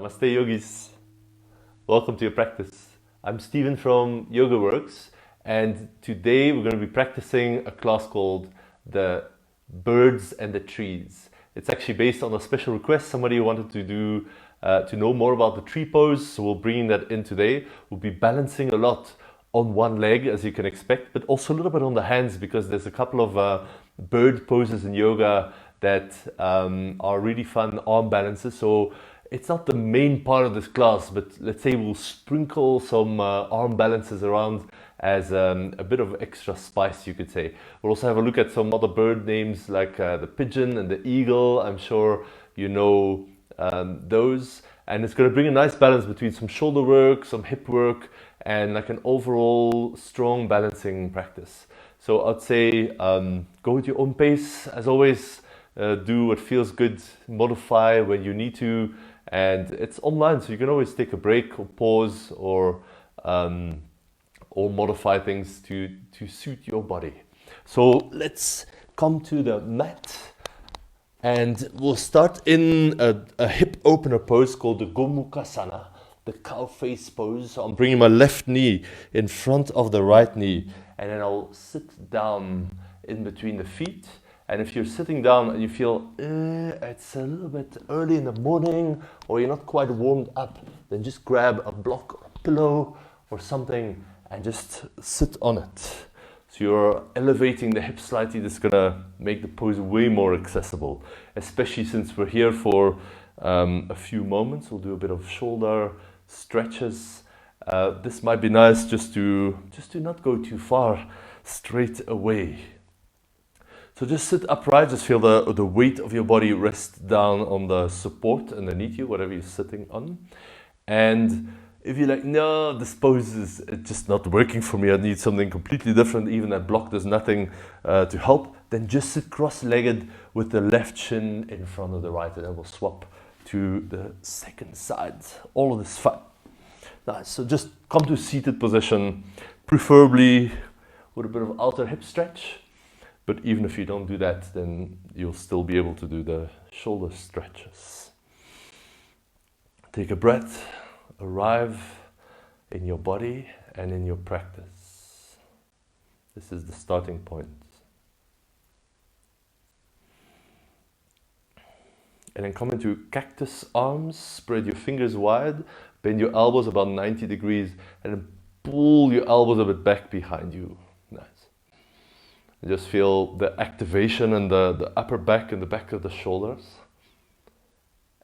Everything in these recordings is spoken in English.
Namaste yogis. Welcome to your practice. I'm Steven from Yoga Works, and today we're going to be practicing a class called the Birds and the Trees. It's actually based on a special request. Somebody wanted to know more about the tree pose, so we'll bring that in today. We'll be balancing a lot on one leg, as you can expect, but also a little bit on the hands, because there's a couple of bird poses in yoga that are really fun arm balances. So it's not the main part of this class, but let's say we'll sprinkle some arm balances around as a bit of extra spice, you could say. We'll also have a look at some other bird names like the pigeon and the eagle. I'm sure you know those. And it's going to bring a nice balance between some shoulder work, some hip work, and like an overall strong balancing practice. So I'd say go at your own pace, as always. Do what feels good, modify when you need to, and it's online, so you can always take a break or pause or modify things to suit your body. So let's come to the mat, and we'll start in a hip opener pose called the Gomukhasana, the cow face pose. So I'm bringing my left knee in front of the right knee, and then I'll sit down in between the feet. And if you're sitting down and you feel it's a little bit early in the morning, or you're not quite warmed up, then just grab a block or a pillow or something and just sit on it. So you're elevating the hips slightly. This is gonna make the pose way more accessible, especially since we're here for a few moments. We'll do a bit of shoulder stretches. This might be nice just to not go too far straight away. So just sit upright, just feel the weight of your body rest down on the support underneath you, whatever you're sitting on. And if you're like, no, this pose is just not working for me, I need something completely different, even that block does nothing to help, then just sit cross-legged with the left shin in front of the right, and then we'll swap to the second side. All of this fun. Nice, so just come to a seated position, preferably with a bit of outer hip stretch. But even if you don't do that, then you'll still be able to do the shoulder stretches. Take a breath, arrive in your body and in your practice. This is the starting point. And then come into cactus arms, spread your fingers wide, bend your elbows about 90 degrees, and then pull your elbows a bit back behind you. Nice. Just feel the activation in the upper back and the back of the shoulders.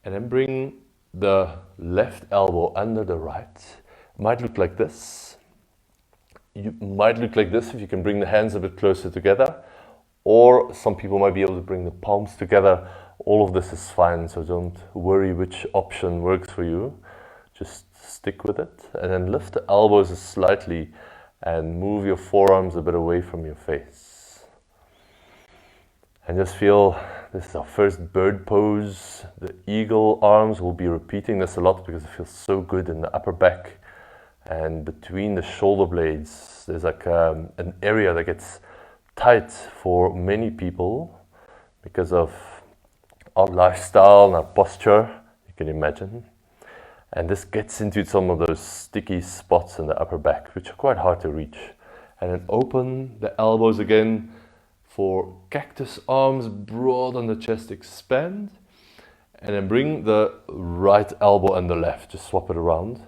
And then bring the left elbow under the right. It might look like this. You might look like this if you can bring the hands a bit closer together. Or some people might be able to bring the palms together. All of this is fine, so don't worry which option works for you. Just stick with it. And then lift the elbows slightly and move your forearms a bit away from your face. And just feel, this is our first bird pose. The eagle arms, we'll be repeating this a lot because it feels so good in the upper back. And between the shoulder blades, there's like an area that gets tight for many people because of our lifestyle and our posture, you can imagine. And this gets into some of those sticky spots in the upper back, which are quite hard to reach. And then open the elbows again. For cactus arms, broaden the chest, expand, and then bring the right elbow and the left, just swap it around.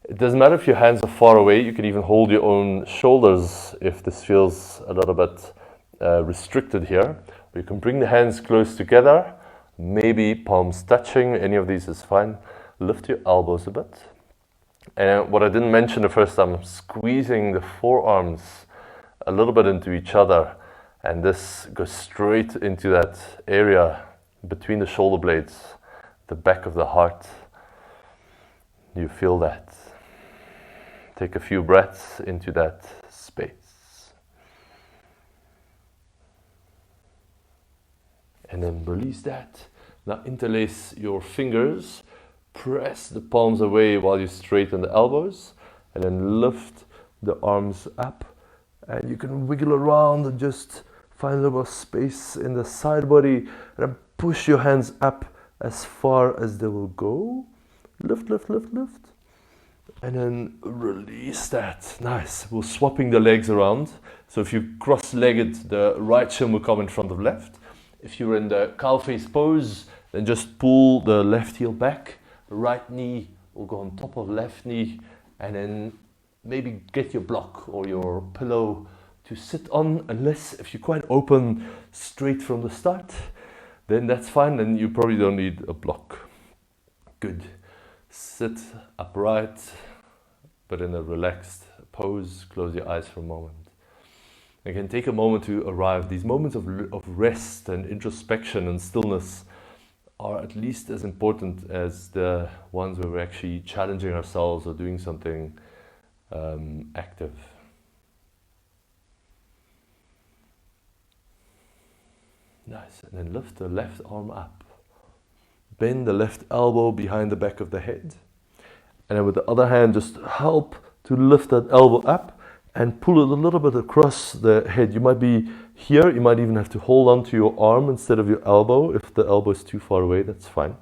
It doesn't matter if your hands are far away, you can even hold your own shoulders if this feels a little bit restricted here. Or you can bring the hands close together, maybe palms touching, any of these is fine. Lift your elbows a bit. And what I didn't mention the first time, I'm squeezing the forearms a little bit into each other. And this goes straight into that area between the shoulder blades, the back of the heart. You feel that. Take a few breaths into that space. And then release that. Now interlace your fingers, press the palms away while you straighten the elbows, and then lift the arms up. And you can wiggle around and just find a little space in the side body, and then push your hands up as far as they will go. Lift, lift, lift, lift. And then release that. Nice. We're swapping the legs around. So if you're cross-legged, the right shin will come in front of left. If you're in the cow face pose, then just pull the left heel back. Right knee will go on top of left knee. And then maybe get your block or your pillow to sit on, unless if you're quite open straight from the start, then that's fine, and you probably don't need a block. Good. Sit upright, but in a relaxed pose. Close your eyes for a moment. Again, take a moment to arrive. These moments of rest and introspection and stillness are at least as important as the ones where we're actually challenging ourselves or doing something active. Nice. And then lift the left arm up. Bend the left elbow behind the back of the head. And then with the other hand, just help to lift that elbow up and pull it a little bit across the head. You might be here, you might even have to hold on to your arm instead of your elbow. If the elbow is too far away, that's fine.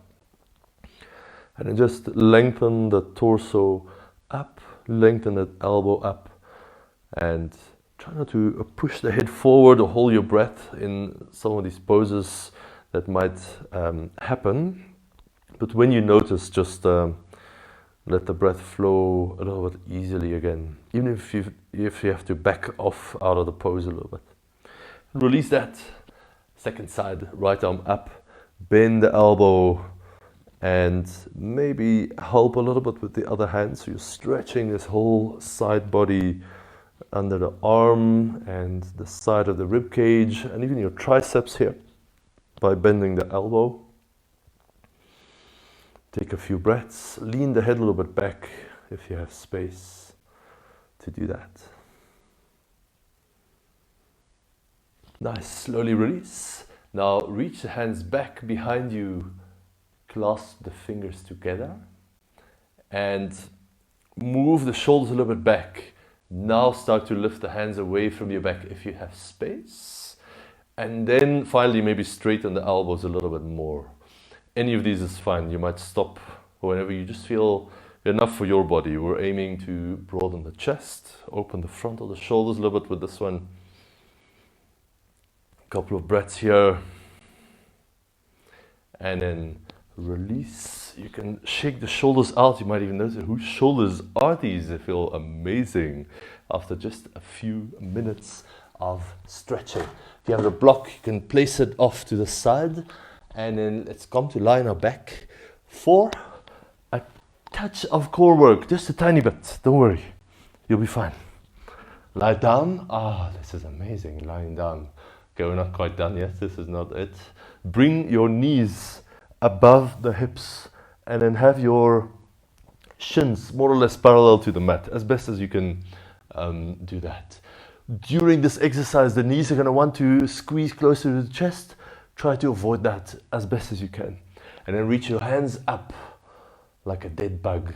And then just lengthen the torso up, lengthen that elbow up, and try not to push the head forward or hold your breath in some of these poses that might happen. But when you notice, just let the breath flow a little bit easily again, even if you have to back off out of the pose a little bit. Release that. Second side, right arm up, bend the elbow, and maybe help a little bit with the other hand. So you're stretching this whole side body under the arm and the side of the rib cage, and even your triceps here by bending the elbow. Take a few breaths, lean the head a little bit back if you have space to do that. Nice, slowly release. Now reach the hands back behind you, clasp the fingers together, and move the shoulders a little bit back. Now start to lift the hands away from your back if you have space. And then finally maybe straighten the elbows a little bit more. Any of these is fine. You might stop whenever you just feel enough for your body. We're aiming to broaden the chest, open the front of the shoulders a little bit with this one. A couple of breaths here. And then release. You can shake the shoulders out. You might even notice, whose shoulders are these? They feel amazing after just a few minutes of stretching. If you have a block, you can place it off to the side. And then let's come to lie on our back for a touch of core work, just a tiny bit. Don't worry, you'll be fine. Lie down. This is amazing, lying down. Okay, we're not quite done yet. This is not it. Bring your knees above the hips and then have your shins more or less parallel to the mat, as best as you can do that. During this exercise, the knees are going to want to squeeze closer to the chest. Try to avoid that as best as you can. And then reach your hands up like a dead bug.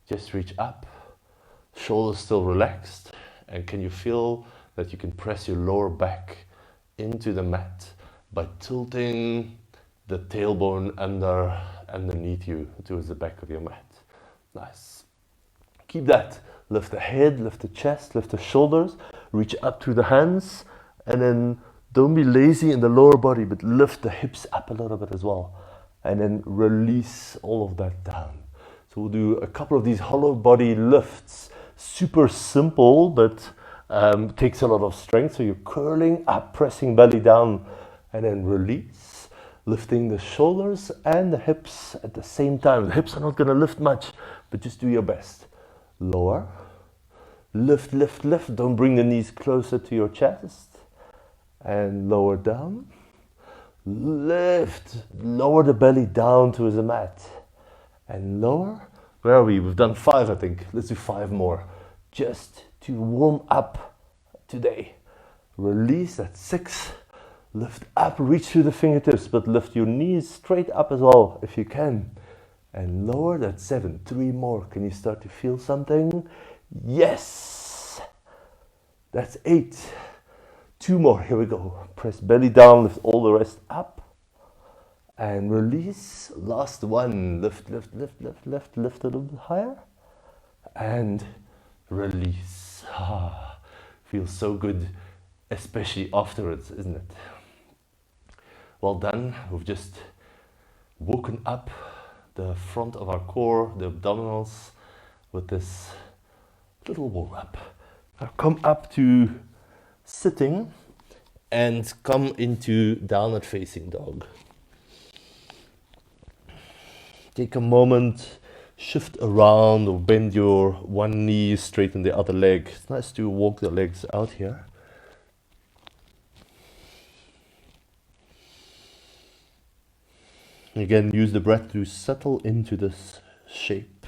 Just reach up, shoulders still relaxed. And can you feel that you can press your lower back into the mat by tilting the tailbone underneath you towards the back of your mat. Nice. Keep that. Lift the head, lift the chest, lift the shoulders, reach up to the hands, and then don't be lazy in the lower body, but lift the hips up a little bit as well. And then release all of that down. So we'll do a couple of these hollow body lifts. Super simple, but takes a lot of strength. So you're curling up, pressing belly down, and then release. Lifting the shoulders and the hips at the same time. The hips are not going to lift much, but just do your best. Lower. Lift, lift, lift. Don't bring the knees closer to your chest. And lower down. Lift. Lower the belly down towards the mat. And lower. Where are we? We've done 5, I think. Let's do 5 more. Just to warm up today. Release at 6. Lift up, reach through the fingertips, but lift your knees straight up as well, if you can. And lower, that's 7. 3 more. Can you start to feel something? Yes! That's 8. 2 more, here we go. Press belly down, lift all the rest up. And release. Last one. Lift, lift, lift, lift, lift, lift a little bit higher. And release. Ah, feels so good, especially afterwards, isn't it? Well done. We've just woken up the front of our core, the abdominals, with this little warm up. Now come up to sitting and come into downward facing dog. Take a moment, shift around or bend your one knee, straighten the other leg. It's nice to walk the legs out here. Again, use the breath to settle into this shape.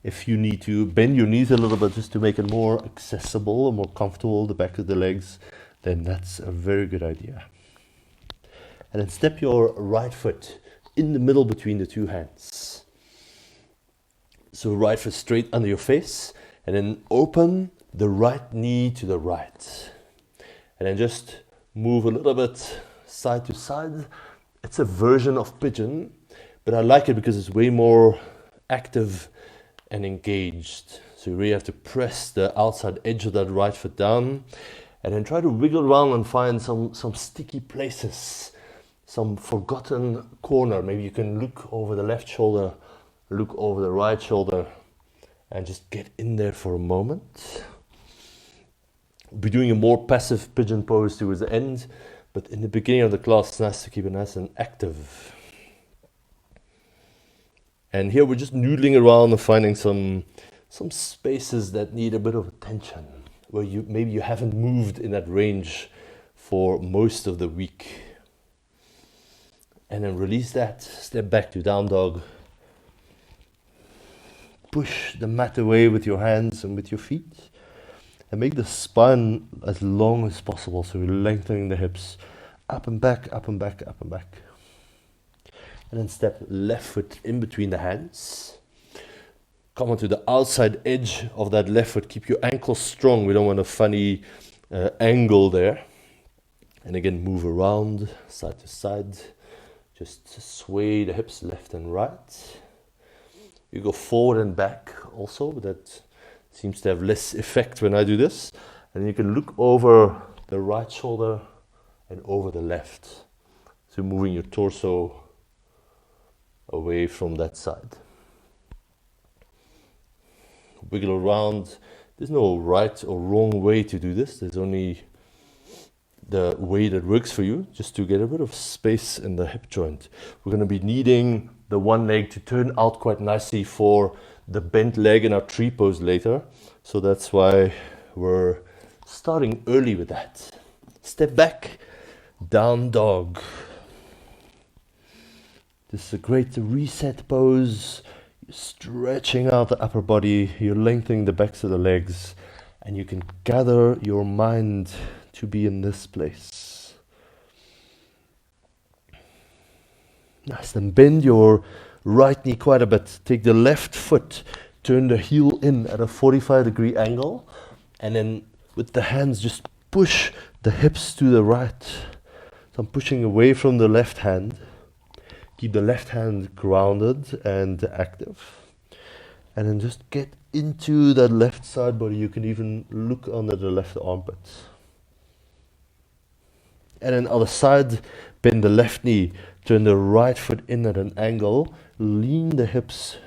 If you need to bend your knees a little bit just to make it more accessible and more comfortable, the back of the legs, then that's a very good idea. And then step your right foot in the middle between the two hands. So right foot straight under your face, and then open the right knee to the right. And then just move a little bit side to side. It's a version of pigeon, but I like it because it's way more active and engaged. So you really have to press the outside edge of that right foot down, and then try to wiggle around and find some sticky places, some forgotten corner. Maybe you can look over the left shoulder, look over the right shoulder, and just get in there for a moment. We'll be doing a more passive pigeon pose towards the end, but in the beginning of the class, it's nice to keep it nice and active. And here we're just noodling around and finding some spaces that need a bit of attention, where maybe you haven't moved in that range for most of the week. And then release that, step back to down dog. Push the mat away with your hands and with your feet. And make the spine as long as possible, so we're lengthening the hips. Up and back, up and back, up and back. And then step left foot in between the hands. Come onto the outside edge of that left foot. Keep your ankle strong. We don't want a funny angle there. And again, move around side to side. Just sway the hips left and right. You go forward and back also, but that seems to have less effect when I do this. And you can look over the right shoulder and over the left. So moving your torso away from that side. Wiggle around. There's no right or wrong way to do this. There's only the way that works for you, just to get a bit of space in the hip joint. We're going to be needing the one leg to turn out quite nicely for the bent leg in our tree pose later. So that's why we're starting early with that. Step back, down dog. This is a great reset pose. You're stretching out the upper body, you're lengthening the backs of the legs, and you can gather your mind to be in this place. Nice, then bend your right knee quite a bit. Take the left foot, turn the heel in at a 45-degree angle, and then with the hands just push the hips to the right. So I'm pushing away from the left hand. Keep the left hand grounded and active. And then just get into that left side body. You can even look under the left armpit. And then other side, bend the left knee. Turn the right foot in at an angle. Lean the hips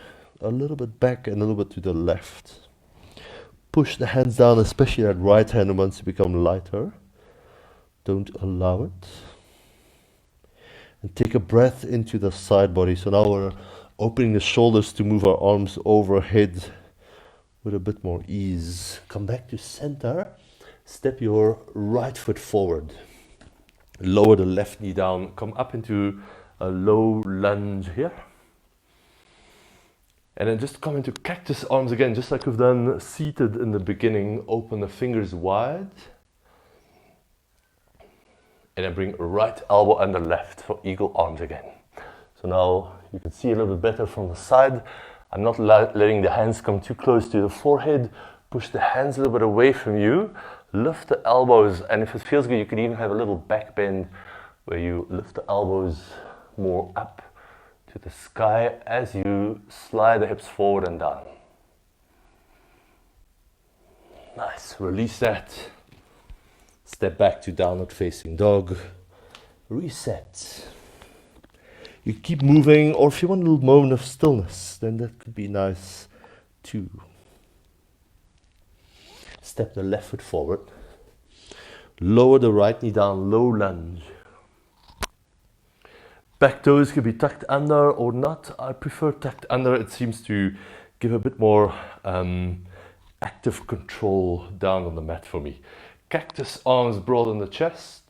a little bit back and a little bit to the left. Push the hands down, especially that right hand wants to become lighter. Don't allow it. And take a breath into the side body. So now we're opening the shoulders to move our arms overhead with a bit more ease. Come back to center. Step your right foot forward. Lower the left knee down. Come up into a low lunge here. And then just come into cactus arms again, just like we've done seated in the beginning. Open the fingers wide. And then bring right elbow under left for eagle arms again. So now you can see a little bit better from the side. I'm not letting the hands come too close to the forehead. Push the hands a little bit away from you. Lift the elbows, and if it feels good, you can even have a little back bend where you lift the elbows more up to the sky as you slide the hips forward and down. Nice, release that. Step back to downward facing dog. Reset. You keep moving, or if you want a little moment of stillness, then that could be nice too. Step the left foot forward. Lower the right knee down, low lunge. Back toes can be tucked under or not. I prefer tucked under. It seems to give a bit more active control down on the mat for me. Cactus arms broad on the chest.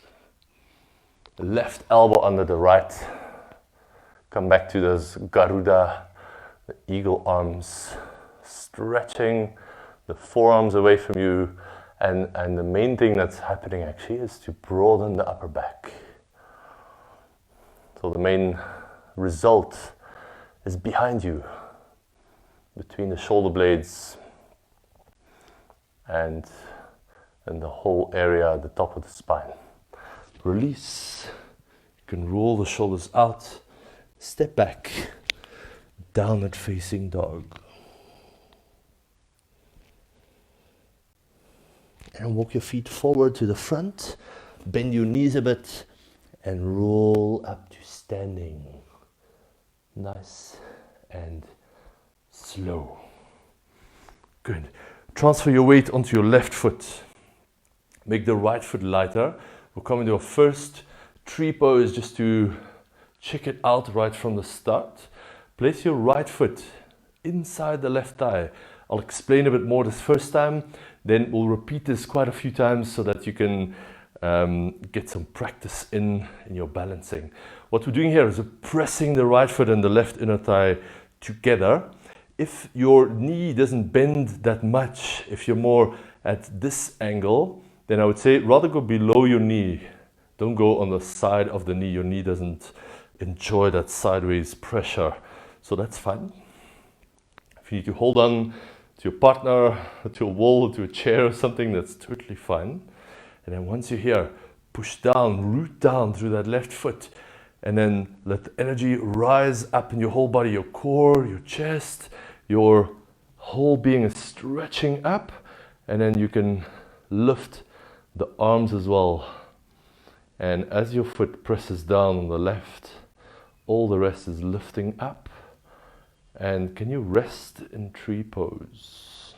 Left elbow under the right. Come back to those Garuda, the eagle arms. Stretching the forearms away from you. And the main thing that's happening actually is to broaden the upper back. So the main result is behind you, between the shoulder blades and the whole area at the top of the spine. Release. You can roll the shoulders out. Step back. Downward facing dog. And walk your feet forward to the front. Bend your knees a bit and roll up to standing. Nice and slow. Good. Transfer your weight onto your left foot. Make the right foot lighter. We'll come into our first tree pose just to check it out right from the start. Place your right foot inside the left thigh. I'll explain a bit more this first time, then we'll repeat this quite a few times so that you can get some practice in your balancing. What we're doing here is pressing the right foot and the left inner thigh together. If your knee doesn't bend that much, if you're more at this angle, then I would say rather go below your knee. Don't go on the side of the knee. Your knee doesn't enjoy that sideways pressure. So that's fine. If you need to hold on to your partner, to a wall, to a chair or something, that's totally fine. And then once you're here, push down, root down through that left foot. And then let the energy rise up in your whole body, your core, your chest, your whole being is stretching up. And then you can lift the arms as well. And as your foot presses down on the left, all the rest is lifting up. And can you rest in tree pose?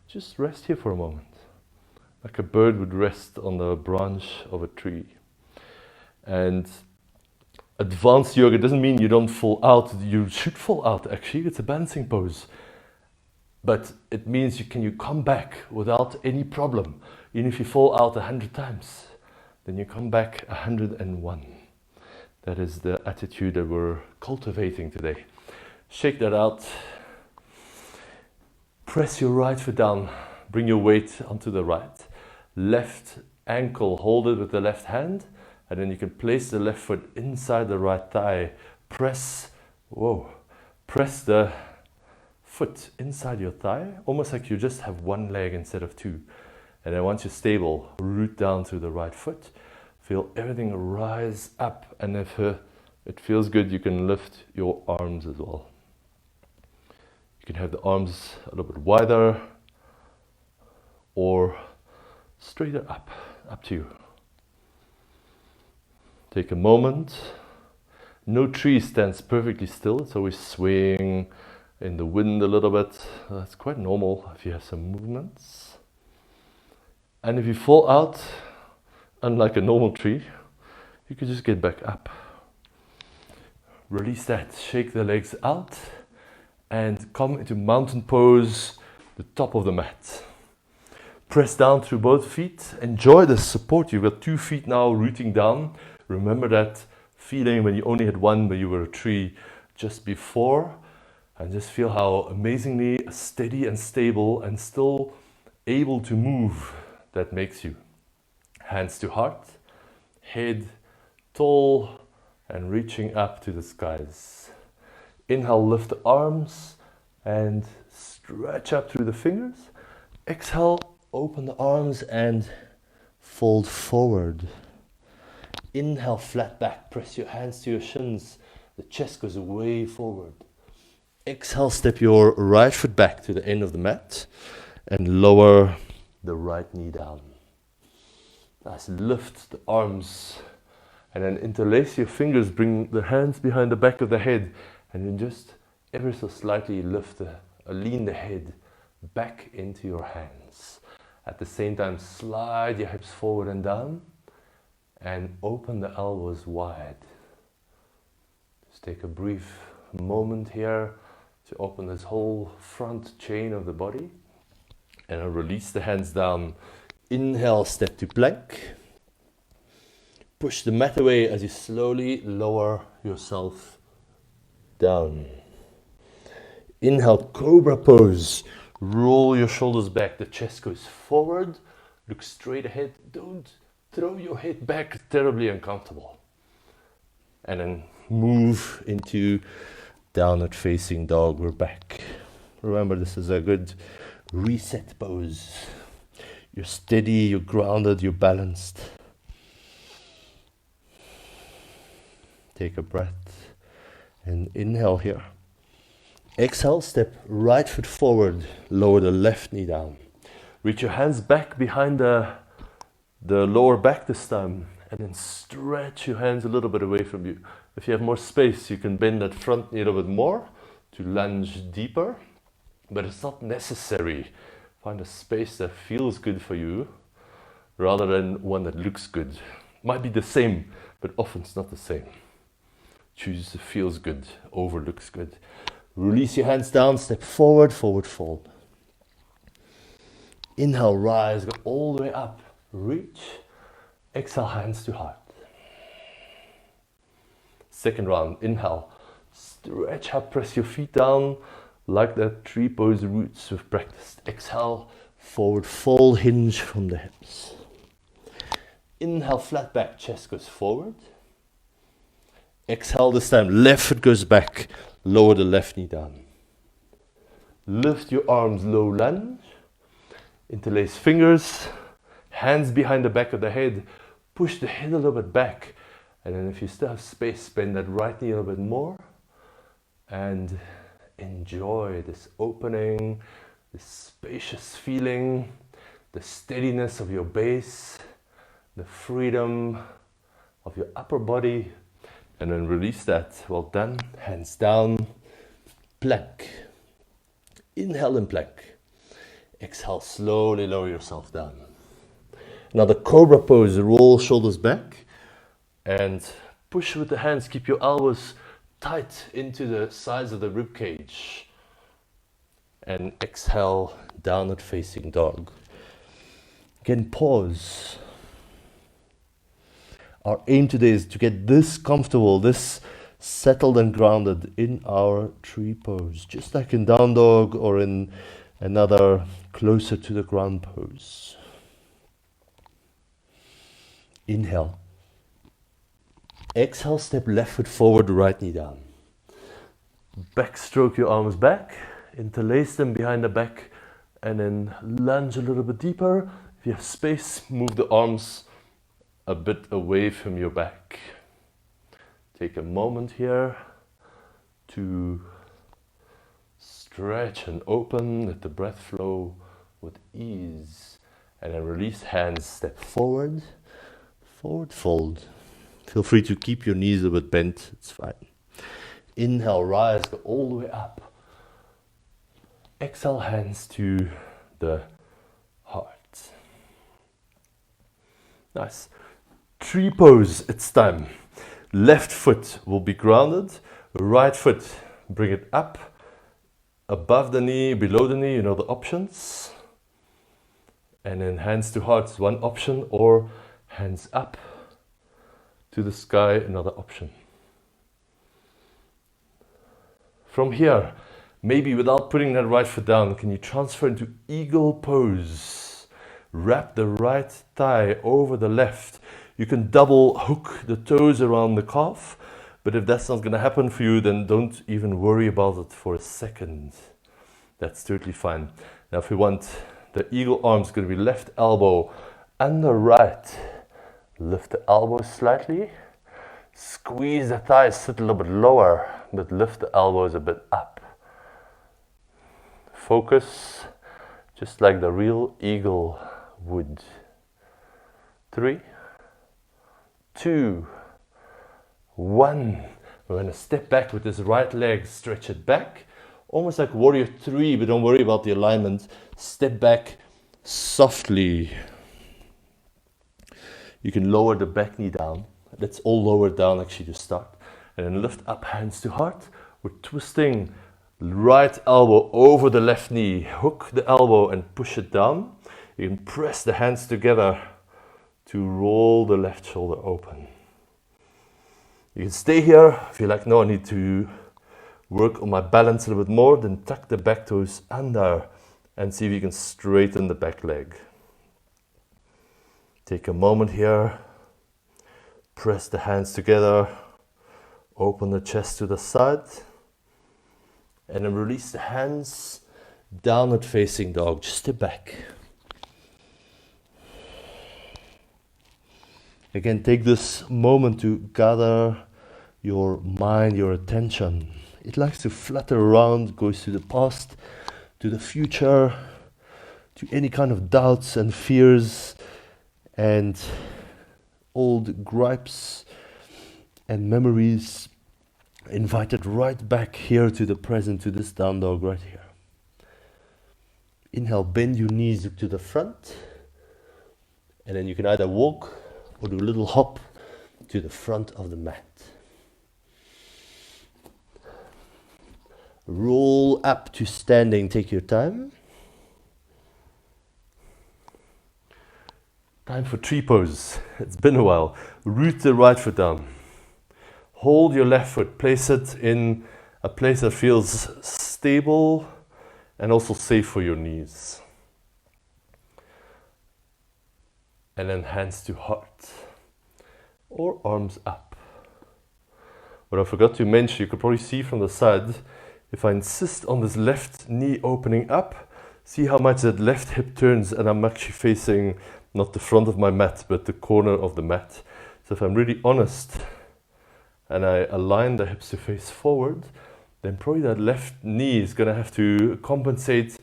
Just rest here for a moment. Like a bird would rest on the branch of a tree. And advanced yoga doesn't mean you don't fall out. You should fall out actually. It's a balancing pose. But it means you come back without any problem. Even if you fall out 100 times, then you come back 101. That is the attitude that we're cultivating today. Shake that out. Press your right foot down. Bring your weight onto the right. Left ankle, hold it with the left hand. And then you can place the left foot inside the right thigh. Press the foot inside your thigh. Almost like you just have one leg instead of two. And then once you're stable, root down through the right foot. Feel everything rise up. And if it feels good, you can lift your arms as well. You can have the arms a little bit wider or straighter up to you. Take a moment. No tree stands perfectly still. It's always swaying in the wind a little bit. That's quite normal if you have some movements. And if you fall out, unlike a normal tree, you can just get back up. Release that, shake the legs out, and come into mountain pose, the top of the mat. Press down through both feet. Enjoy the support. You've got 2 feet now rooting down. Remember that feeling when you only had one, but you were a tree just before. And just feel how amazingly steady and stable and still able to move that makes you. Hands to heart, head tall and reaching up to the skies. Inhale, lift the arms and stretch up through the fingers. Exhale, open the arms and fold forward. Inhale, flat back, press your hands to your shins. The chest goes way forward. Exhale, step your right foot back to the end of the mat and lower the right knee down. Nice, lift the arms and then interlace your fingers, bring the hands behind the back of the head and then just ever so slightly lean the head back into your hands. At the same time, slide your hips forward and down and open the elbows wide. Just take a brief moment here to open this whole front chain of the body and then release the hands down. Inhale, step to plank. Push the mat away as you slowly lower yourself down. Inhale, cobra pose. Roll your shoulders back, the chest goes forward. Look straight ahead. Don't throw your head back, terribly uncomfortable. And then move into downward facing dog. We're back. Remember, this is a good reset pose. You're steady, you're grounded, you're balanced. Take a breath and inhale here. Exhale, step right foot forward, lower the left knee down. Reach your hands back behind the lower back this time and then stretch your hands a little bit away from you. If you have more space, you can bend that front knee a little bit more to lunge deeper, but it's not necessary. Find a space that feels good for you rather than one that looks good. Might be the same, but often it's not the same. Choose feels good over looks good. Release your hands down, step forward, forward fold. Inhale, rise, go all the way up, reach. Exhale, hands to heart. Second round, inhale, stretch up, press your feet down like that tree pose roots we've practiced. Exhale, forward fold, hinge from the hips. Inhale, flat back, chest goes forward. Exhale this time, left foot goes back, lower the left knee down. Lift your arms, low lunge. Interlace fingers, hands behind the back of the head. Push the head a little bit back. And then if you still have space, bend that right knee a little bit more. And enjoy this opening, this spacious feeling, the steadiness of your base, the freedom of your upper body. And then release that. Well done. Hands down. Plank. Inhale in plank. Exhale, slowly lower yourself down. Now the cobra pose, roll shoulders back and push with the hands. Keep your elbows tight into the sides of the rib cage. And exhale, downward facing dog. Again, pause. Our aim today is to get this comfortable, this settled and grounded in our tree pose, just like in down dog or in another closer to the ground pose. Inhale. Exhale, step left foot forward, right knee down. Backstroke your arms back, interlace them behind the back, and then lunge a little bit deeper. If you have space, move the arms a bit away from your back. Take a moment here to stretch and open, let the breath flow with ease. And then release hands, step forward, forward fold. Feel free to keep your knees a bit bent, it's fine. Inhale, rise, go all the way up. Exhale, hands to the heart. Nice. Tree pose, it's time. Left foot will be grounded, right foot, bring it up, above the knee, below the knee, you know the options. And then hands to heart is one option, or hands up to the sky, another option. From here, maybe without putting that right foot down, can you transfer into eagle pose? Wrap the right thigh over the left. You can double hook the toes around the calf, but if that's not going to happen for you, then don't even worry about it for a second. That's totally fine. Now if we want, the eagle arm is going to be left elbow under right, Lift the elbows slightly. Squeeze the thighs, sit a little bit lower, but lift the elbows a bit up. Focus, just like the real eagle would. 3, 2, 1. We're going to step back with this right leg, stretch it back. Almost like warrior 3, but don't worry about the alignment. Step back softly. You can lower the back knee down. Let's all lower down actually to start. And then lift up, hands to heart. We're twisting right elbow over the left knee. Hook the elbow and push it down. You can press the hands together to roll the left shoulder open. You can stay here. If you're like, no, I need to work on my balance a little bit more, then tuck the back toes under and see if you can straighten the back leg. Take a moment here. Press the hands together. Open the chest to the side. And then release the hands. Downward facing dog. Just step back. Again, take this moment to gather your mind, your attention. It likes to flutter around, goes to the past, to the future, to any kind of doubts and fears and old gripes and memories, invited right back here to the present, to this down dog right here. Inhale, bend your knees to the front, and then you can either walk or do a little hop to the front of the mat. Roll up to standing, take your time. Time for tree pose. It's been a while. Root the right foot down. Hold your left foot, place it in a place that feels stable and also safe for your knees. And then hands to heart or arms up. What I forgot to mention, you could probably see from the side, if I insist on this left knee opening up, see how much that left hip turns, and I'm actually facing not the front of my mat, but the corner of the mat. So if I'm really honest and I align the hips to face forward, then probably that left knee is going to have to compensate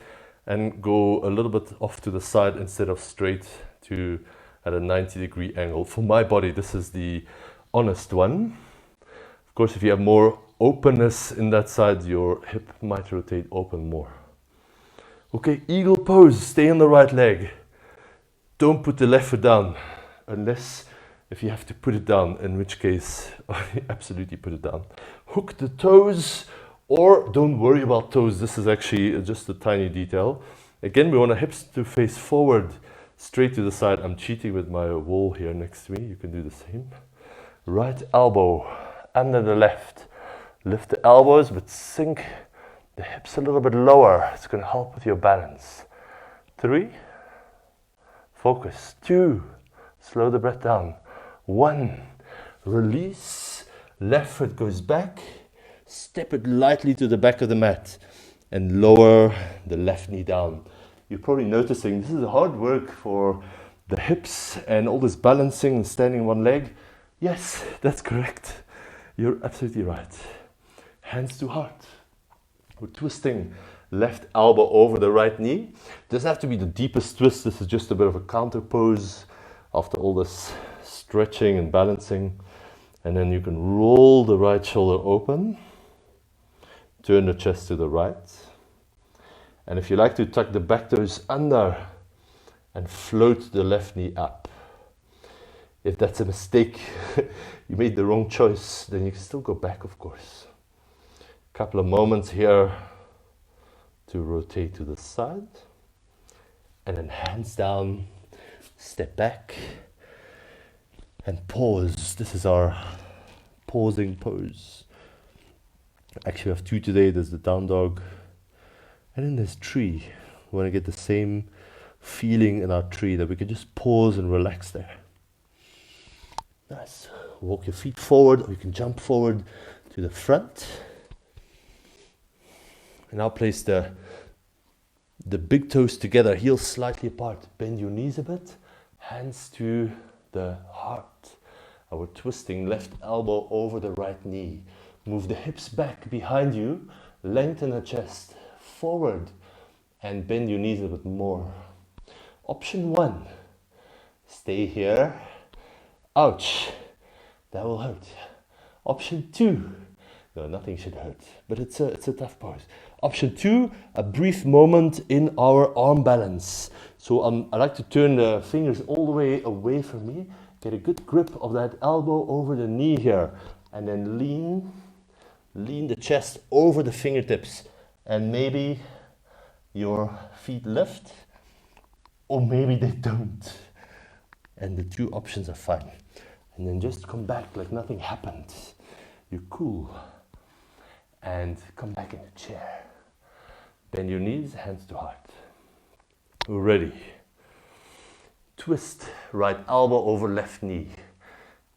and go a little bit off to the side instead of straight to at a 90-degree angle. For my body, this is the honest one. Of course, if you have more openness in that side, your hip might rotate open more. Okay, eagle pose, stay on the right leg. Don't put the left foot down, unless if you have to put it down, in which case, absolutely put it down. Hook the toes, or don't worry about toes. This is actually just a tiny detail. Again, we want our hips to face forward, straight to the side. I'm cheating with my wall here next to me. You can do the same. Right elbow under the left. Lift the elbows, but sink the hips a little bit lower. It's going to help with your balance. 3. Focus. 2. Slow the breath down. 1. Release. Left foot goes back. Step it lightly to the back of the mat and lower the left knee down. You're probably noticing this is hard work for the hips and all this balancing and standing one leg. Yes, that's correct. You're absolutely right. Hands to heart. We're twisting left elbow over the right knee. Doesn't have to be the deepest twist. This is just a bit of a counter pose after all this stretching and balancing. And then you can roll the right shoulder open. Turn the chest to the right. And if you like to tuck the back toes under and float the left knee up. If that's a mistake, you made the wrong choice, then you can still go back, of course. Couple of moments here to rotate to the side. And then hands down, step back and pause. This is our pausing pose. Actually, we have 2 today. There's the down dog. And then there's tree. We want to get the same feeling in our tree, that we can just pause and relax there. Nice. Walk your feet forward, or you can jump forward to the front. And now place the big toes together, heels slightly apart. Bend your knees a bit. Hands to the heart. And we're twisting left elbow over the right knee. Move the hips back behind you, lengthen the chest forward, and bend your knees a bit more. Option 1, stay here. Ouch, that will hurt. Option 2, no, nothing should hurt, but it's a tough pose. Option 2, a brief moment in our arm balance. So I like to turn the fingers all the way away from me, get a good grip of that elbow over the knee here, and then lean the chest over the fingertips, and maybe your feet lift, or maybe they don't. And the two options are fine. And then just come back like nothing happened. You're cool. And come back in the chair. Bend your knees, hands to heart. We're ready. Twist right elbow over left knee.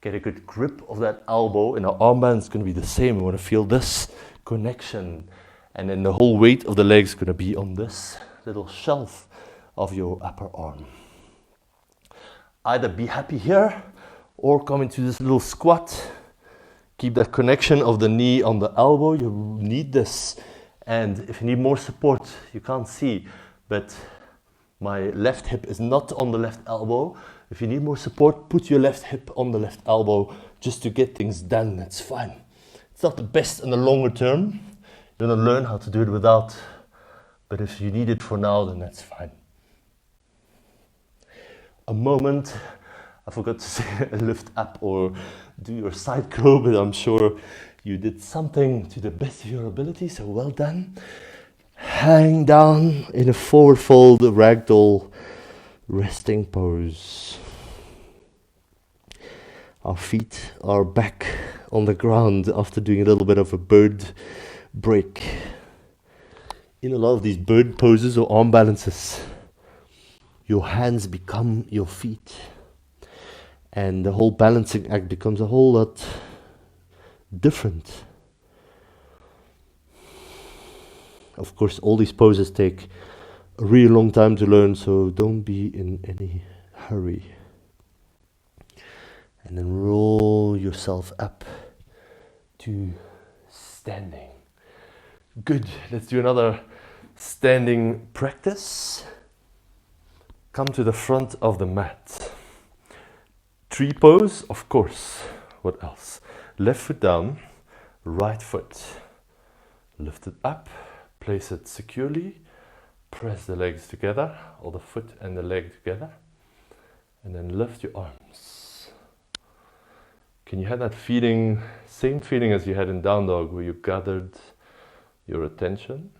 Get a good grip of that elbow. In our armband, it's going to be the same. We want to feel this connection. And then the whole weight of the leg is going to be on this little shelf of your upper arm. Either be happy here or come into this little squat. Keep that connection of the knee on the elbow. You need this. And if you need more support, you can't see, but my left hip is not on the left elbow. If you need more support, put your left hip on the left elbow just to get things done. It's fine. It's not the best in the longer term. You're going to learn how to do it without, but if you need it for now, then that's fine. A moment, I forgot to say lift up or do your side crow, but I'm sure you did something to the best of your ability, so well done. Hang down in a forward fold, ragdoll resting pose. Our feet are back on the ground after doing a little bit of a bird break. In a lot of these bird poses or arm balances, your hands become your feet, and the whole balancing act becomes a whole lot different. Of course, all these poses take a really long time to learn, so don't be in any hurry. And then roll yourself up to standing. Good, let's do another standing practice. Come to the front of the mat. Tree pose, of course. What else? Left foot down, right foot. Lift it up, place it securely. Press the legs together, or the foot and the leg together. And then lift your arms. Can you have that feeling, same feeling as you had in down dog, where you gathered your attention?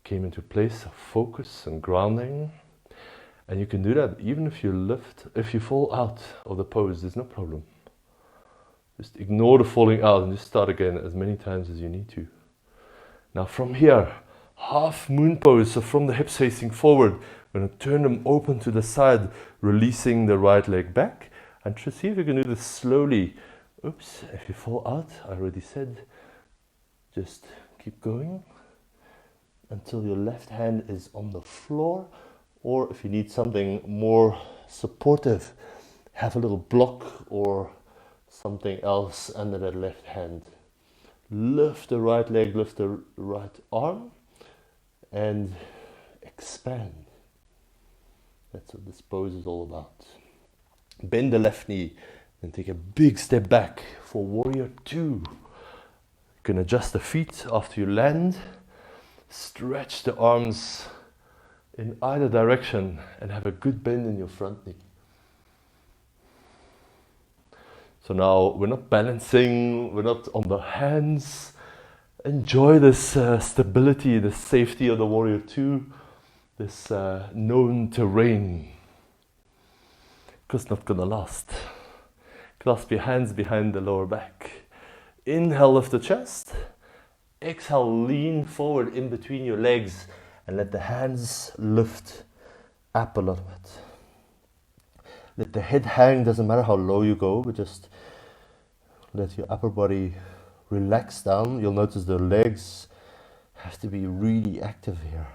Came into a place of focus and grounding. And you can do that even if you fall out of the pose, there's no problem. Just ignore the falling out and just start again as many times as you need to. Now from here, half moon pose, so from the hips facing forward, we're going to turn them open to the side, releasing the right leg back. And see if you can do this slowly. Oops, if you fall out, I already said, just keep going until your left hand is on the floor. Or if you need something more supportive, have a little block or something else under that left hand. Lift the right leg, lift the right arm, and expand. That's what this pose is all about. Bend the left knee and take a big step back for warrior 2. You can adjust the feet after you land. Stretch the arms in either direction and have a good bend in your front knee. So now we're not balancing, we're not on the hands. Enjoy this stability, the safety of the warrior 2, this known terrain. Because it's not gonna last. Clasp your hands behind the lower back. Inhale, lift the chest. Exhale, lean forward in between your legs. And let the hands lift up a little bit. Let the head hang, doesn't matter how low you go, but just let your upper body relax down. You'll notice the legs have to be really active here.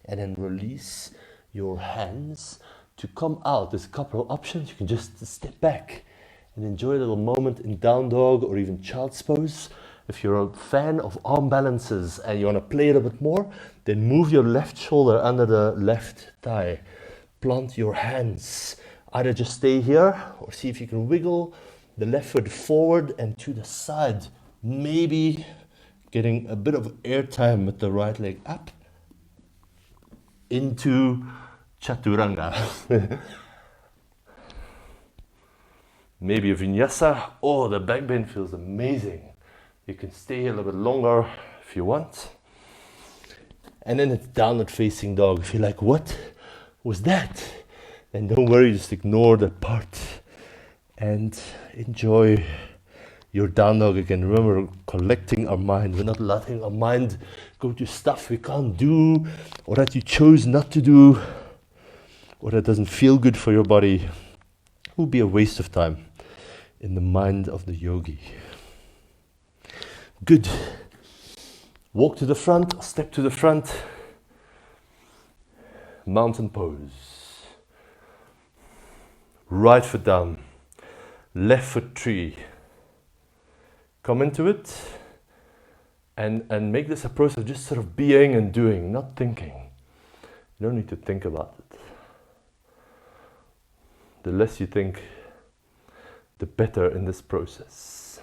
and then release your hands to come out. There's a couple of options. You can just step back and enjoy a little moment in down dog or even child's pose. If you're a fan of arm balances and you want to play it a bit more, then move your left shoulder under the left thigh. Plant your hands. Either just stay here or see if you can wiggle the left foot forward and to the side. Maybe getting a bit of airtime with the right leg up into chaturanga. Maybe a vinyasa. Oh, the back bend feels amazing. You can stay a little bit longer if you want. And then it's downward facing dog. If you're like, what was that? Then don't worry, just ignore that part and enjoy your down dog again. Remember, collecting our mind. We're not letting our mind go to stuff we can't do, or that you chose not to do, or that doesn't feel good for your body. It would be a waste of time in the mind of the yogi. Good. Walk to the front, step to the front. Mountain pose. Right foot down, left foot tree. Come into it and make this a process of just sort of being and doing, not thinking. You don't need to think about it. The less you think, the better in this process.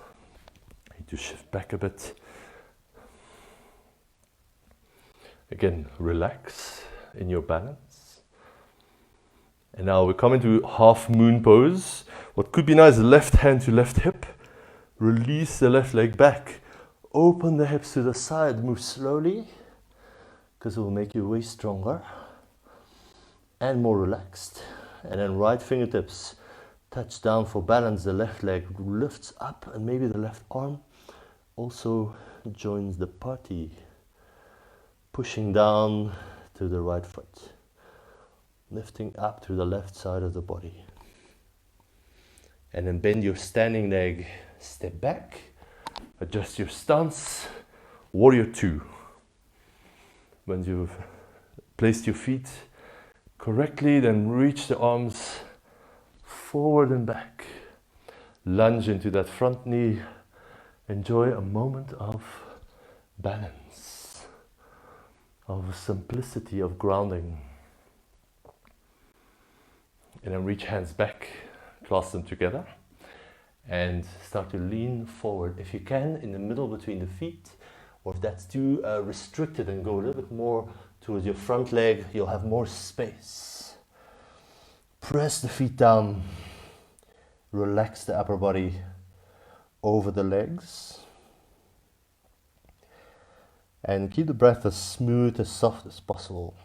You need to shift back a bit. Again, relax in your balance. And now we come into half moon pose. What could be nice is left hand to left hip. Release the left leg back. Open the hips to the side. Move slowly, because it will make you way stronger and more relaxed. And then right fingertips touch down for balance. The left leg lifts up, and maybe the left arm also joins the party, pushing down to the right foot, lifting up to the left side of the body. And then bend your standing leg, step back, adjust your stance, warrior two. When you've placed your feet correctly, then reach the arms forward and back. Lunge into that front knee. Enjoy a moment of balance, of simplicity, of grounding. And then reach hands back, clasp them together, and start to lean forward. If you can, in the middle between the feet, or if that's too restricted, and go a little bit more towards your front leg, you'll have more space. Press the feet down, relax the upper body over the legs, and keep the breath as smooth, as soft as possible.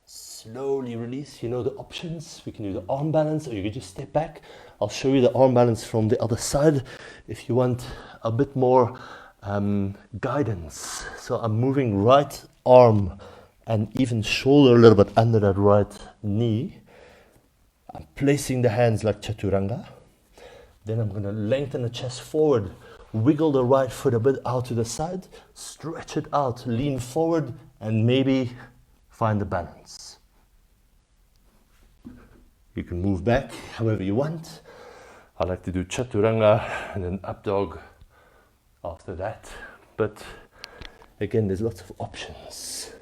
Slowly release. You know the options. We can do the arm balance, or you can just step back. I'll show you the arm balance from the other side if you want a bit more guidance. So I'm moving right arm and even shoulder a little bit under that right knee. I'm placing the hands like chaturanga. Then I'm going to lengthen the chest forward, wiggle the right foot a bit out to the side, stretch it out, lean forward, and maybe find the balance. You can move back however you want. I like to do chaturanga and then up dog after that. But again, there's lots of options.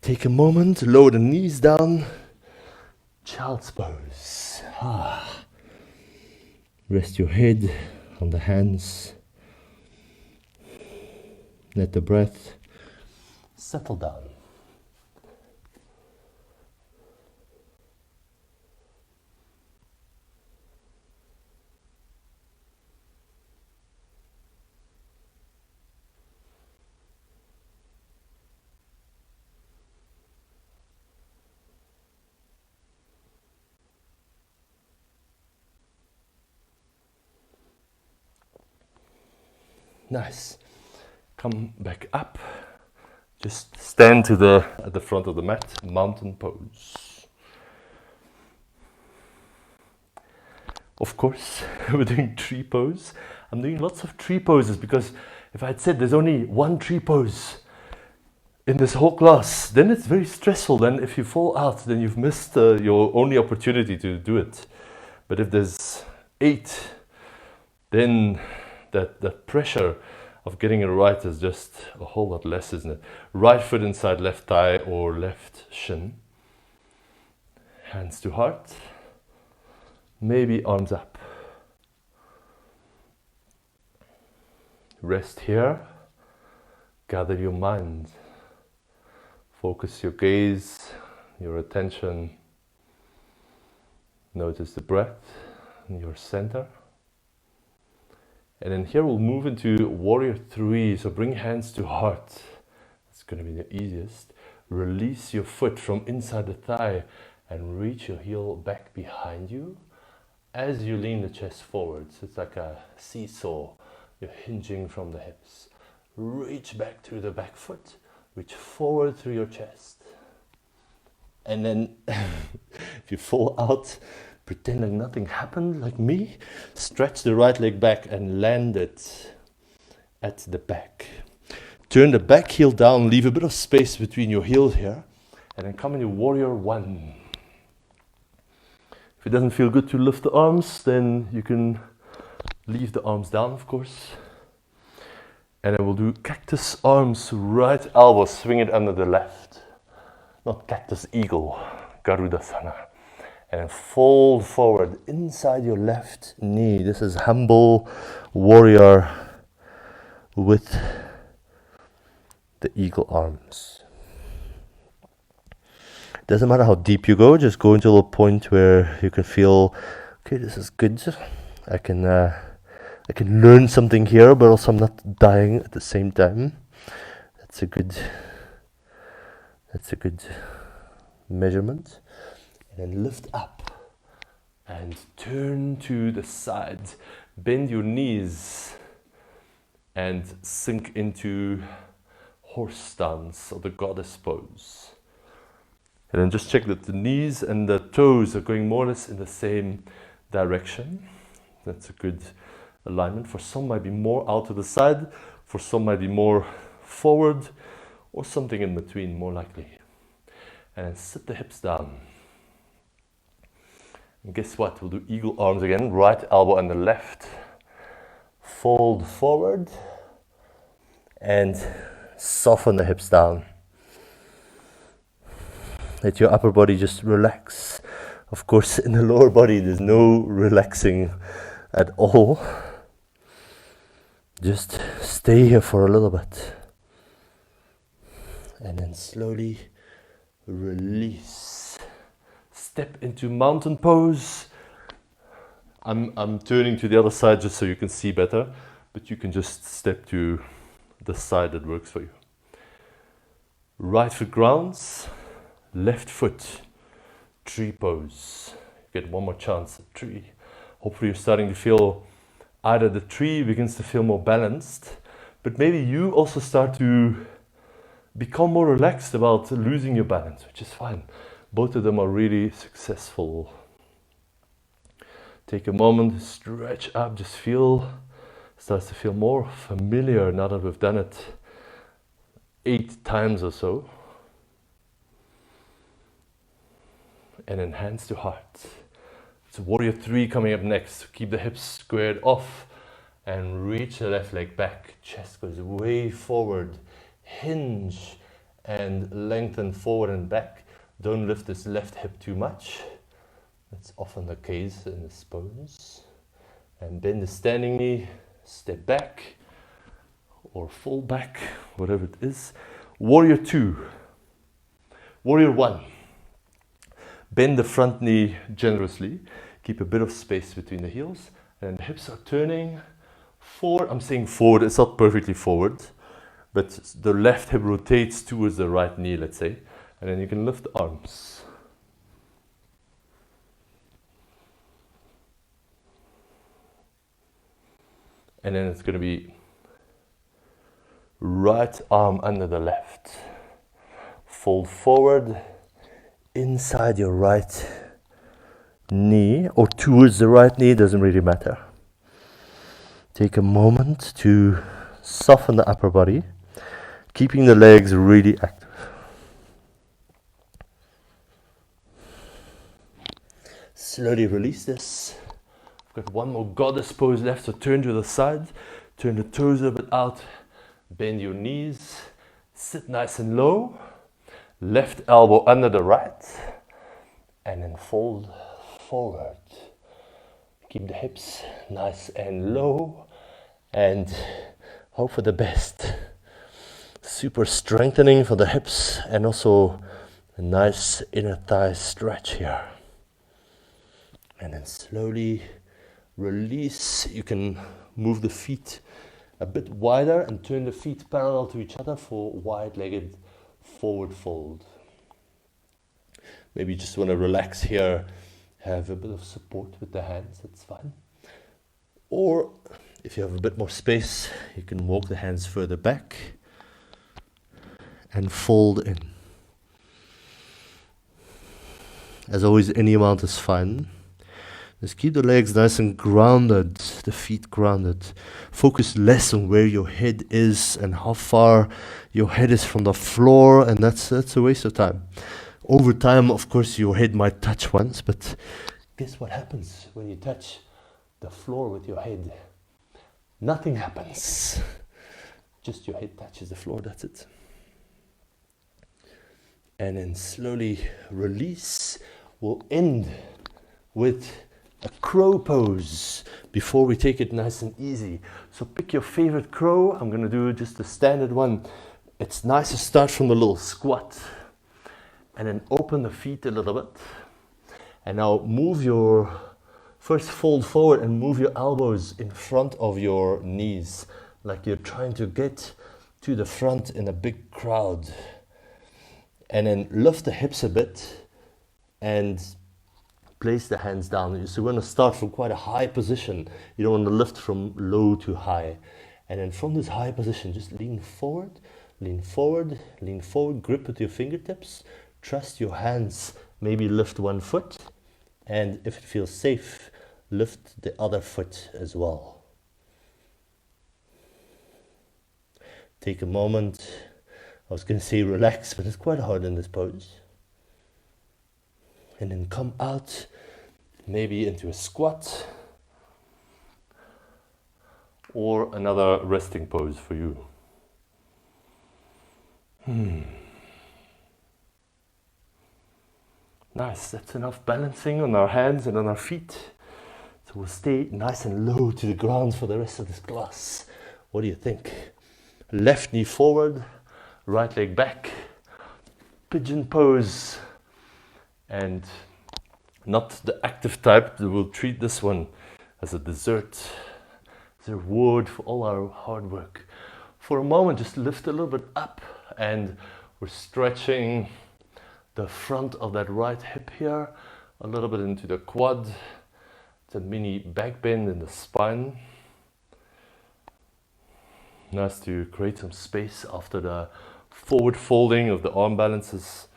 Take a moment, lower the knees down. Child's pose. Rest your head on the hands. Let the breath settle down. Nice. Come back up. Just stand at the front of the mat, mountain pose. Of course, we're doing tree pose. I'm doing lots of tree poses because if I'd said there's only one tree pose in this whole class, then it's very stressful. Then if you fall out, then you've missed your only opportunity to do it. But if there's 8, then that pressure of getting it right is just a whole lot less, isn't it? Right foot inside left thigh or left shin. Hands to heart. Maybe arms up. Rest here. Gather your mind. Focus your gaze, your attention. Notice the breath in your center. And then here we'll move into warrior 3. So bring hands to heart. It's going to be the easiest. Release your foot from inside the thigh and reach your heel back behind you as you lean the chest forward. So it's like a seesaw. You're hinging from the hips. Reach back through the back foot. Reach forward through your chest. And then if you fall out, pretend like nothing happened, like me. Stretch the right leg back and land it at the back. Turn the back heel down, leave a bit of space between your heels here. And then come into warrior 1. If it doesn't feel good to lift the arms, then you can leave the arms down, of course. And then we'll do cactus arms, right elbow, swing it under the left. Not cactus eagle, Garudasana. And then fold forward inside your left knee. This is humble warrior with the eagle arms. Doesn't matter how deep you go, just go into a little point where you can feel, okay, this is good. I can learn something here, but also I'm not dying at the same time. That's a good measurement. And then lift up and turn to the side. Bend your knees and sink into horse stance or the goddess pose. And then just check that the knees and the toes are going more or less in the same direction. That's a good alignment. For some might be more out to the side, for some might be more forward, or something in between, more likely. And then sit the hips down. And guess what? We'll do eagle arms again. Right elbow on the left. Fold forward. And soften the hips down. Let your upper body just relax. Of course, in the lower body, there's no relaxing at all. Just stay here for a little bit. And then slowly release. Step into mountain pose. I'm turning to the other side just so you can see better, but you can just step to the side that works for you. Right foot grounds, left foot, tree pose. You get one more chance at tree. Hopefully you're starting to feel either the tree begins to feel more balanced, but maybe you also start to become more relaxed about losing your balance, which is fine. Both of them are really successful. Take a moment, stretch up, just starts to feel more familiar now that we've done it 8 times or so. And then hands to heart. It's warrior 3 coming up next. Keep the hips squared off and reach the left leg back. Chest goes way forward. Hinge and lengthen forward and back. Don't lift this left hip too much. That's often the case in this pose. And bend the standing knee, step back or fall back, whatever it is. Warrior 2. Warrior 1. Bend the front knee generously. Keep a bit of space between the heels. And the hips are turning forward. I'm saying forward, it's not perfectly forward, but the left hip rotates towards the right knee, let's say. And then you can lift the arms. And then it's going to be right arm under the left. Fold forward inside your right knee or towards the right knee, doesn't really matter. Take a moment to soften the upper body, keeping the legs really active. Slowly release this. We've got one more goddess pose left, so turn to the side, turn the toes a bit out, bend your knees, sit nice and low, left elbow under the right, and then fold forward. Keep the hips nice and low, and hope for the best. Super strengthening for the hips, and also a nice inner thigh stretch here. And then slowly release. You can move the feet a bit wider and turn the feet parallel to each other for wide-legged forward fold. Maybe you just want to relax here, have a bit of support with the hands, that's fine. Or if you have a bit more space, you can walk the hands further back and fold in. As always, any amount is fine. Just keep the legs nice and grounded, the feet grounded. Focus less on where your head is and how far your head is from the floor, and that's a waste of time. Over time, of course, your head might touch once, but guess what happens when you touch the floor with your head? Nothing happens. Just your head touches the floor, that's it. And then slowly release. We'll end with a crow pose before we take it nice and easy. So pick your favorite crow. I'm going to do just the standard one. It's nice to start from the little squat and then open the feet a little bit. And now move your, first fold forward and move your elbows in front of your knees, like you're trying to get to the front in a big crowd. And then lift the hips a bit and place the hands down. So we're going to start from quite a high position. You don't want to lift from low to high. And then from this high position, just lean forward, lean forward, lean forward, grip with your fingertips, trust your hands, maybe lift one foot, and if it feels safe, lift the other foot as well. Take a moment. I was going to say relax, but it's quite hard in this pose. And then come out, maybe into a squat or another resting pose for you. Nice, that's enough balancing on our hands and on our feet. So we'll stay nice and low to the ground for the rest of this class. What do you think? Left knee forward, right leg back, pigeon pose. And not the active type, we'll treat this one as a dessert, as a reward for all our hard work. For a moment, just lift a little bit up, and we're stretching the front of that right hip here, a little bit into the quad. It's a mini back bend in the spine. Nice to create some space after the forward folding of the arm balances.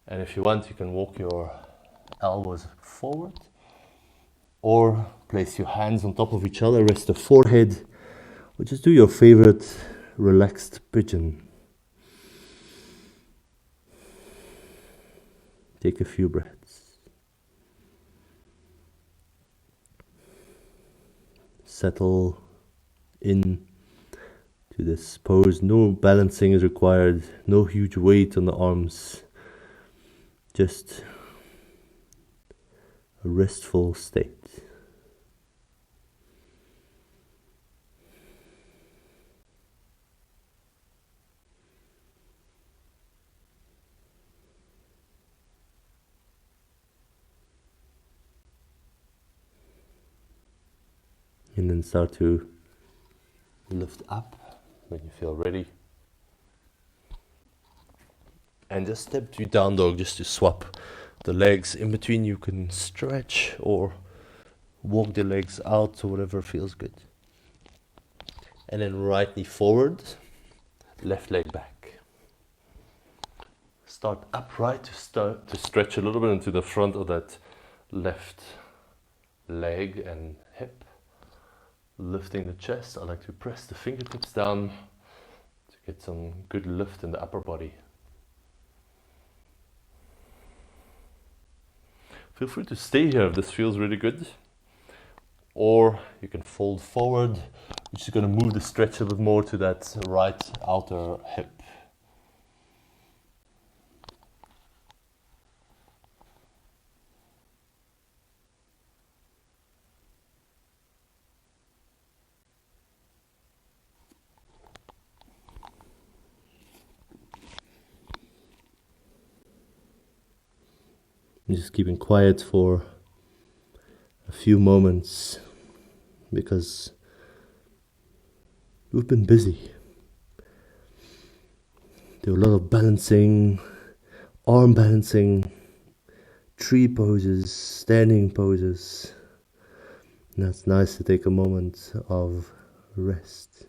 And if you want, you can walk your elbows forward or place your hands on top of each other, rest the forehead, or just do your favorite relaxed pigeon. Take a few breaths. Settle in to this pose. No balancing is required, no huge weight on the arms. Just a restful state. And then start to lift up when you feel ready. And just step to down dog just to swap the legs in between. You can stretch or walk the legs out or whatever feels good. And then right knee forward, left leg back. Start upright to stretch a little bit into the front of that left leg and hip. Lifting the chest, I like to press the fingertips down to get some good lift in the upper body. Feel free to stay here if this feels really good. Or you can fold forward, which is going to move the stretch a bit more to that right outer hip. Just keeping quiet for a few moments because we've been busy. There were a lot of balancing, arm balancing, tree poses, standing poses. And that's nice to take a moment of rest.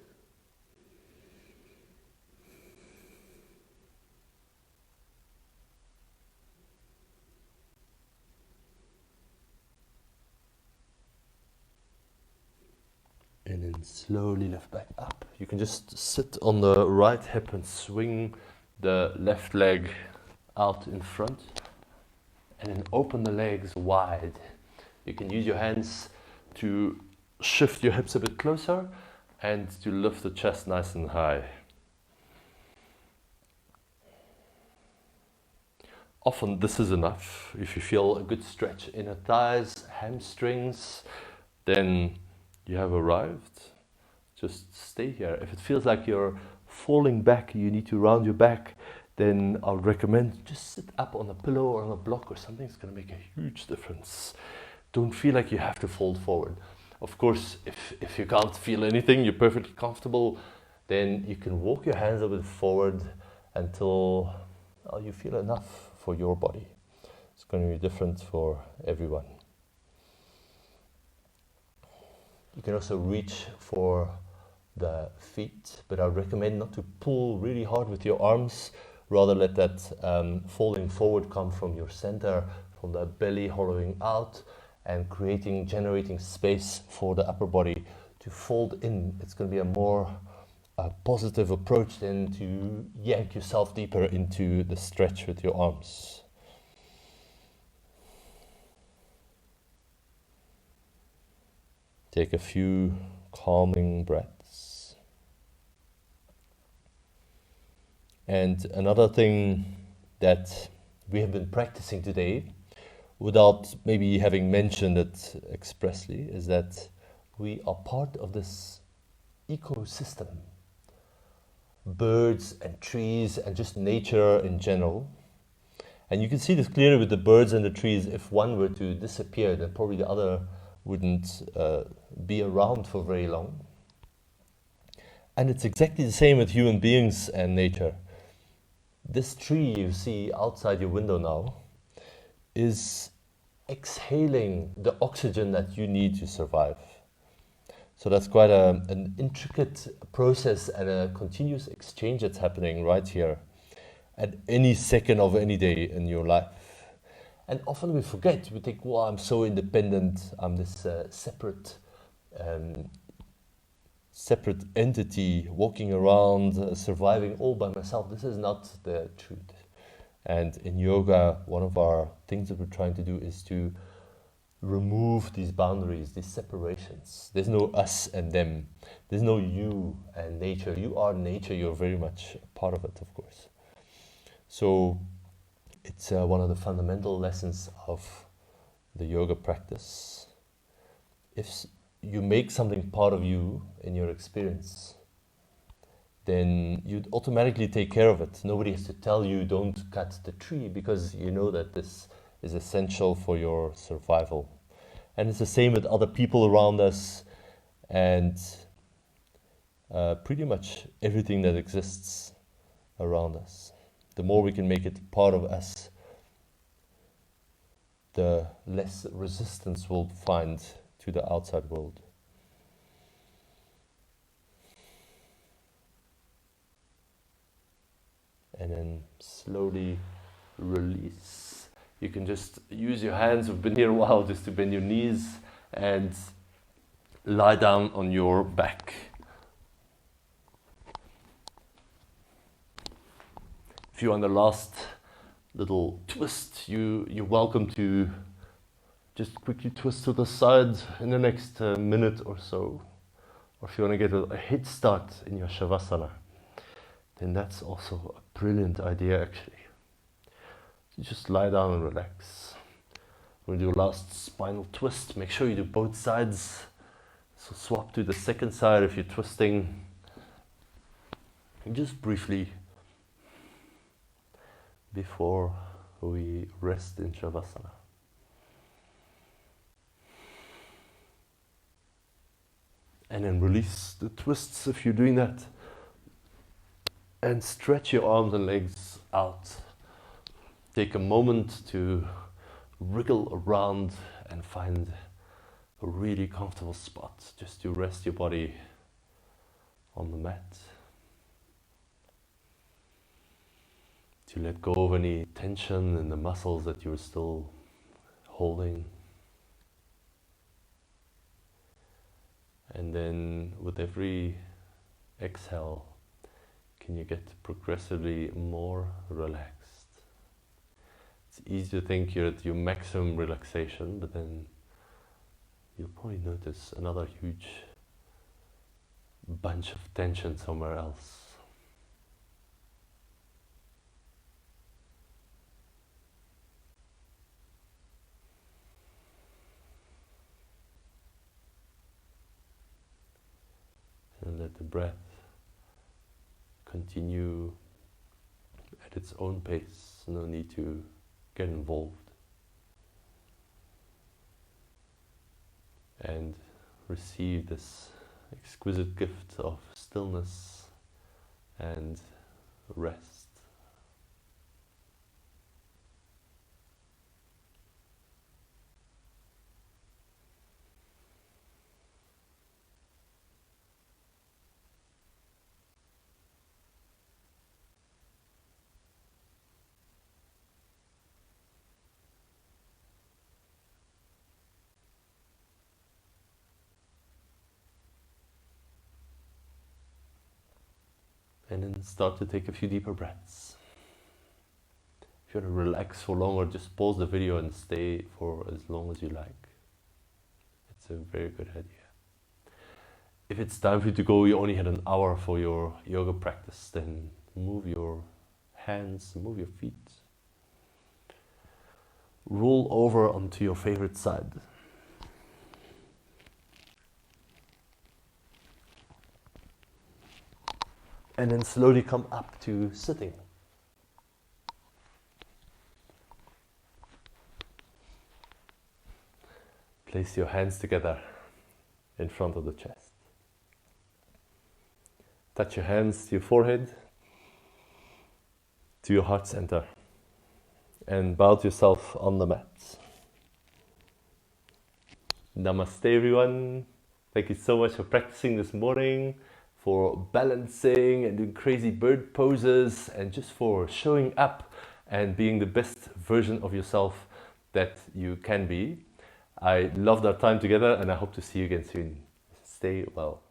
And then slowly lift back up. You can just sit on the right hip and swing the left leg out in front. And then open the legs wide. You can use your hands to shift your hips a bit closer and to lift the chest nice and high. Often this is enough. If you feel a good stretch in the thighs, hamstrings, then you have arrived. Just stay here. If it feels like you're falling back, you need to round your back, then I would recommend just sit up on a pillow or on a block or something. It's going to make a huge difference. Don't feel like you have to fold forward. Of course, if you can't feel anything, you're perfectly comfortable, then you can walk your hands a bit forward until you feel enough for your body. It's going to be different for everyone. You can also reach for the feet, but I recommend not to pull really hard with your arms. Rather let that folding forward come from your center, from the belly hollowing out and generating space for the upper body to fold in. It's going to be a more positive approach than to yank yourself deeper into the stretch with your arms. Take a few calming breaths. And another thing that we have been practicing today, without maybe having mentioned it expressly, is that we are part of this ecosystem. Birds and trees and just nature in general. And you can see this clearly with the birds and the trees. If one were to disappear, then probably the other wouldn't be around for very long. And it's exactly the same with human beings and nature. This tree you see outside your window now is exhaling the oxygen that you need to survive. So that's quite an intricate process and a continuous exchange that's happening right here at any second of any day in your life. And often we forget, we think, well, I'm so independent, I'm this separate entity walking around, surviving all by myself. This is not the truth. And in yoga, one of our things that we're trying to do is to remove these boundaries, these separations. There's no us and them. There's no you and nature. You are nature, you're very much a part of it, of course. So it's one of the fundamental lessons of the yoga practice. If you make something part of you in your experience, then you'd automatically take care of it. Nobody has to tell you don't cut the tree because you know that this is essential for your survival. And it's the same with other people around us and pretty much everything that exists around us. The more we can make it part of us, the less resistance we'll find to the outside world. And then slowly release. You can just use your hands, we've been here a while, just to bend your knees and lie down on your back. If you're on the last little twist, you're welcome to just quickly twist to the side in the next minute or so. Or if you want to get a head start in your Shavasana, then that's also a brilliant idea actually. You just lie down and relax. We'll do your last spinal twist. Make sure you do both sides. So swap to the second side if you're twisting. And just briefly before we rest in Shavasana. And then release the twists if you're doing that. And stretch your arms and legs out. Take a moment to wriggle around and find a really comfortable spot just to rest your body on the mat. To let go of any tension in the muscles that you're still holding. And then with every exhale, can you get progressively more relaxed? It's easy to think you're at your maximum relaxation, but then you'll probably notice another huge bunch of tension somewhere else. And let the breath continue at its own pace. No need to get involved. And receive this exquisite gift of stillness and rest. And then start to take a few deeper breaths. If you want to relax for longer, just pause the video and stay for as long as you like. It's a very good idea. If it's time for you to go, you only had an hour for your yoga practice, then move your hands, move your feet. Roll over onto your favorite side. And then slowly come up to sitting. Place your hands together in front of the chest. Touch your hands to your forehead, to your heart center, and bow yourself on the mat. Namaste everyone. Thank you so much for practicing this morning, for balancing and doing crazy bird poses, and just for showing up and being the best version of yourself that you can be. I loved our time together and I hope to see you again soon. Stay well.